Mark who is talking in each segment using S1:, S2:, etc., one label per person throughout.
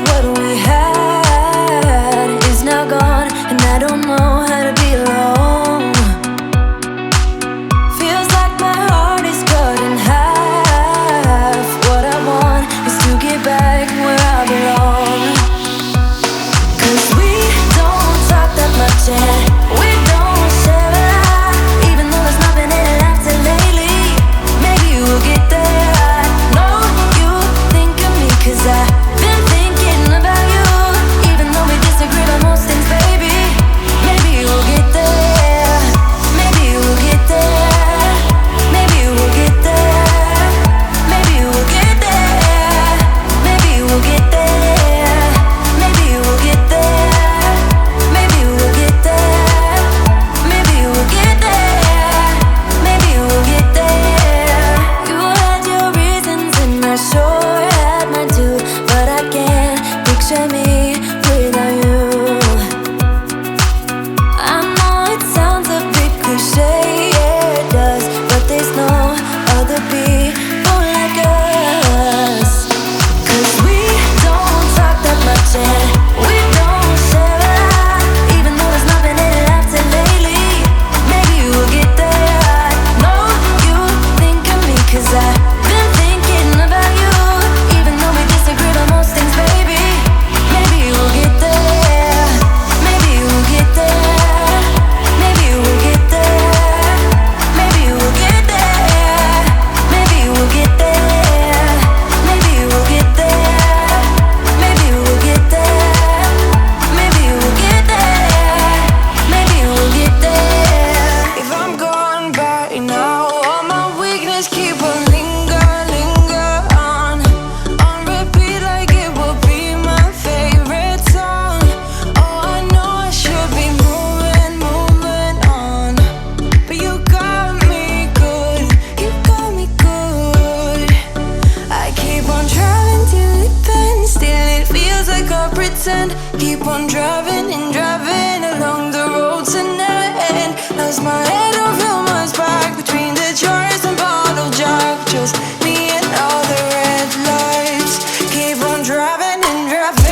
S1: what we had is now gone, and I don't know how to be alone. Feels like my heart is cut in half. What I want is to get back where I belong. 'Cause we don't talk that much and we don't share a lot, even though there's nothing in it after lately. Maybe we'll get there. I know you think of me 'cause I've been thinking about you, even though we disagree on most things, baby. Maybe we'll get there. Maybe we'll get there. Maybe we'll get there. Maybe we'll get there. Maybe we'll get there. Maybe we'll get there. Maybe we'll get there. Maybe we'll get there. Maybe we'll get there. You had your reasons and I sure had mine too, but I can't picture me without you. I know it sounds a bit cliche, yeah it does, but there's no other people like us. 'Cause we don't talk that much and we don't share a lot, even though there's nothing in it after lately. Maybe we'll get there. I know you think of me 'cause I've been thinking about you, even though we disagree on most things, baby. Maybe we'll get there. Maybe we'll get there. Maybe we'll get there. Maybe we'll get there. Maybe we'll get there. Maybe we'll get there. Maybe we'll get there. Maybe we'll get there. Maybe we'll get there. If I'm gone by now, all my weakness keep on linger on repeat like it will be my favorite song. Oh, I know I should be moving on, but you got me good, you got me good. I keep on driving till it bends, still it feels like I pretend. Keep on driving and driving along the road to never end. Lost my head over my back between the jars and bottle jack. Just me and all the red lights. Keep on driving and driving.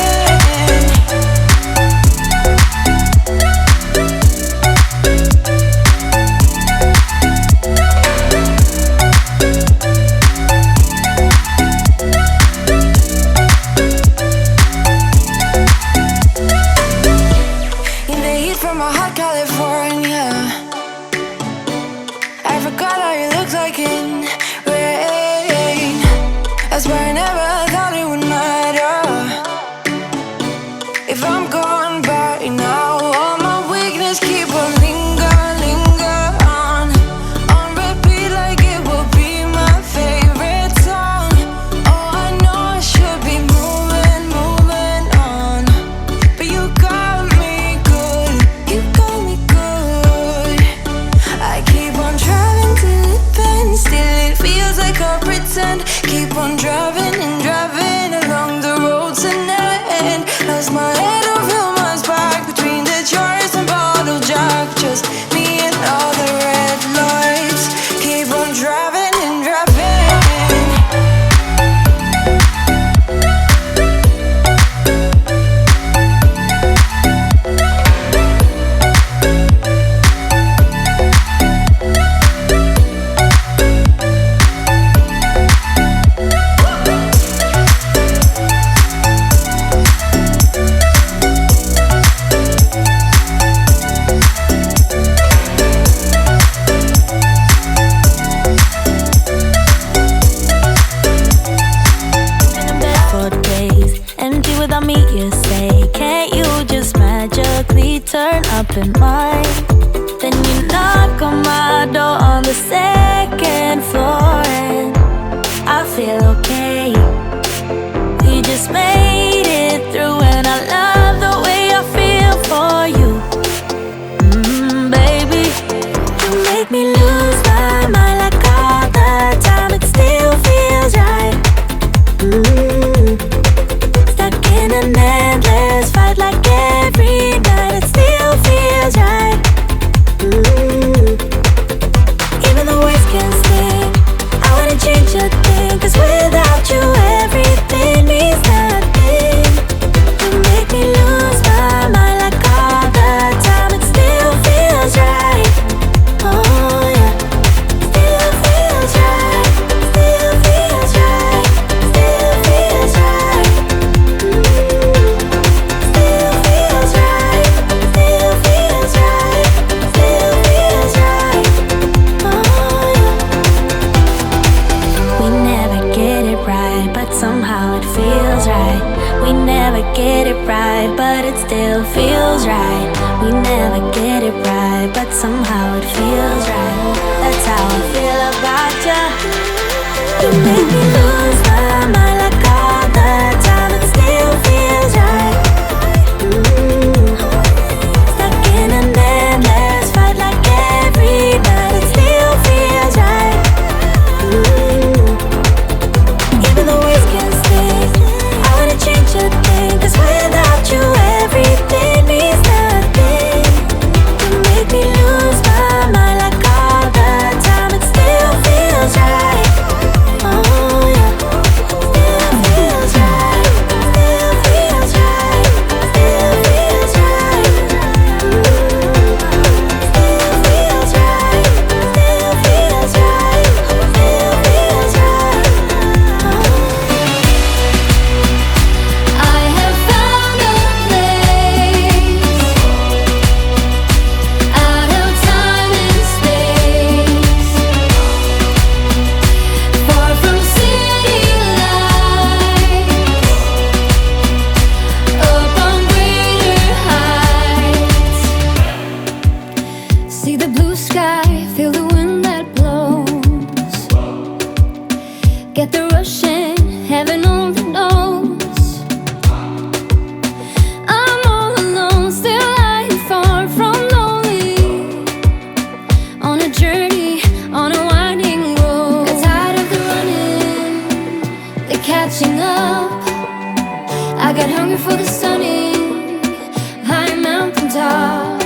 S1: In the heat from a hot California, I forgot how you look like in rain. I swear I never thought it would matter. If I'm gone by now, all my weakness keep on linger on repeat like it will be my favorite song. Oh, I know I should be moving on, but you got me good, you got me good. I keep on driving till it bends, still it feels like I pretend. Keep on driving and driving along the road to never end. Lost my head over my back between the jars and bottle jack. Just me and all the red lights. Keep on driving and driving. For days, empty without me, you say. Can't you just magically turn up in mine? Then you knock on my door on the second floor, and I feel okay. We just made it through, and I love the way I feel for you. Baby, you make me lose my mind like all the time. It still feels right. Stuck in an endless fight like every night. It still feels right. Even the words can sting. I wouldn't change a thing, 'cause without you everything means nothing. We never get it right, but it still feels right. We never get it right, but somehow it feels right. That's how I feel about you. You make me lose my mind like all the time. It still feels right. Stuck in an endless fight like every night. It still feels right. Even the words can stay. I wanna change a thing, 'cause without you everything means nothing. You make me lose my mind like all the time. It still feels right. Oh yeah. Still feels right. Still feels right. Still feels right. Still feels right. Still feels right. Still feels right. I have found a place out of time and space, far from city lights, up on greater heights. See the blue sky, feel the wind that blows. Get the rush in, heaven only knows. I'm all alone, still lying far from lonely. On a journey, on a winding road. Got tired of the running, the catching up. I got hungry for the sunny high mountain top.